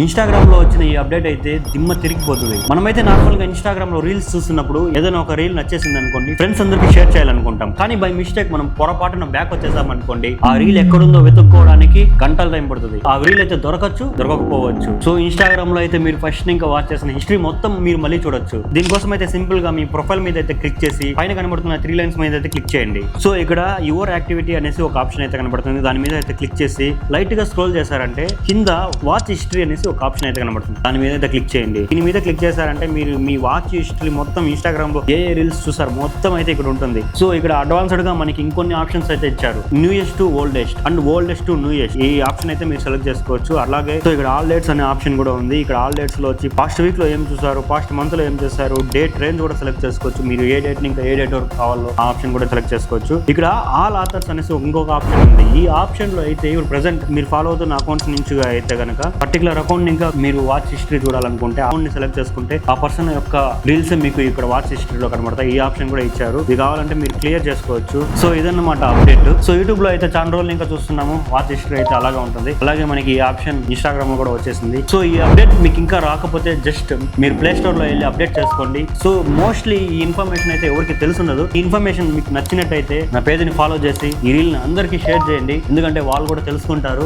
Instagram లో వచ్చిన ఈ అప్డేట్ అయితే దిమ్మ తిరిగిపోతుంది. మనమైతే నార్మల్ గా ఇన్స్టాగ్రామ్ లో రీల్స్ చూస్తున్నప్పుడు ఏదైనా ఒక రీల్ నచ్చేసింది అనుకోండి, ఫ్రెండ్స్ అందరికి షేర్ చేయాలనుకుంటాం. కానీ బై మిస్టేక్ మనం పొరపాటున బ్యాక్ వచ్చేసాం అనుకోండి, ఆ రీల్ ఎక్కడుందో వెతుక్కోవడానికి గంటల టైం పడుతుంది. ఆ రీల్ అయితే దొరకచ్చు, దొరకకపోవచ్చు. సో ఇన్స్టాగ్రామ్ లో అయితే మీరు ఫస్ట్ ఇంకా వాచ్ చేసిన హిస్టరీ మొత్తం మీరు మళ్ళీ చూడొచ్చు. దీనికోసం అయితే సింపుల్ గా మీ ప్రొఫైల్ మీద అయితే క్లిక్ చేసి పైన కనబడుతున్న 3 లైన్స్ మీద అయితే క్లిక్ చేయండి. సో ఇక్కడ యువర్ యాక్టివిటీ అనేసి ఒక ఆప్షన్ అయితే కనబడుతుంది. దాని మీద అయితే క్లిక్ చేసి లైట్ గా స్క్రోల్ చేశారంటే కింద వాచ్ హిస్టరీ అనేసి ఒక ఆప్షన్ అయితే కనబడుతుంది. దాని మీద అయితే క్లిక్ చేయండి. దీని మీద క్లిక్ చేశారంటే మీరు మీ వాచ్ హిస్టరీ మొత్తం ఇన్స్టాగ్రామ్ లో ఏ రీల్స్ చూసారు మొత్తం అయితే ఇక్కడ ఉంటుంది. సో ఇక్కడ అడ్వాన్స్డ్ గా మనకి ఇంకొన్ని ఆప్షన్స్ అయితే ఇచ్చారు. Newest to oldest and oldest to newest. ఈ ఆప్షన్ అయితే మీరు సెలెక్ట్ చేసుకోవచ్చు. అలాగే సో ఇక్కడ ఆల్ డేట్స్ అనే ఆప్షన్ కూడా ఉంది. ఇక్కడ ఆల్ డేట్స్ లో వచ్చి పాస్ట్ వీక్ లో ఏం చూసారు, పాస్ట్ మంత్ లో ఏం చేశారు, డేట్ రేంజ్ కూడా సెలెక్ట్ చేసుకోవచ్చు. మీరు ఏ డేట్ ఇంకా ఏ డేట్ వరకు కావాలో ఆ ఆప్షన్ కూడా సెలెక్ట్ చేసుకోవచ్చు. ఇక్కడ ఆల్ ఆథర్స్ అనేసి ఇంకొక ఆప్షన్ ఉంది. ఈ ఆప్షన్ లో అయితే ఇప్పుడు ప్రెసెంట్ మీరు ఫాలో అవుతున్న అకౌంట్స్ నుంచి అయితే కనుక పర్టికులర్ అకౌంట్ ఇంకా మీరు వాచ్ హిస్టరీ చూడాలనుకుంటే అకౌంట్ ని సెలెక్ట్ చేసుకుంటే ఆ పర్సన్ యొక్క రీల్స్ మీకు ఇక్కడ వాచ్ హిస్టరీలో కనబడతాయి. ఈ ఆప్షన్ కూడా ఇచ్చారు. ఇది కావాలంటే మీరు క్లియర్ చేసుకోవచ్చు. సో ఇదన్నమాట అప్డేట్. సో యూట్యూబ్ లో అయితే చాలా రోజులు ఇంకా చూస్తున్నాము. వాచ్ హిస్టరీ అయితే అలాగే ఉంటుంది. అలాగే మనకి ఈ ఆప్షన్ ఇన్స్టాగ్రామ్ లో కూడా వచ్చేసింది. సో ఈ అప్డేట్ మీకు ఇంకా రాకపోతే జస్ట్ మీరు ప్లే స్టోర్ లో వెళ్ళి అప్డేట్ చేసుకోండి. సో మోస్ట్లీ ఈ ఇన్ఫర్మేషన్ అయితే ఎవరికి తెలుసుండదు. ఈ ఇన్ఫర్మేషన్ మీకు నచ్చినట్టయితే నా పేజ్ ని ఫాలో చేసి ఈ రీల్ ని అందరికీ షేర్ చేయండి. ఎందుకంటే వాళ్ళు కూడా తెలుసుకుంటారు.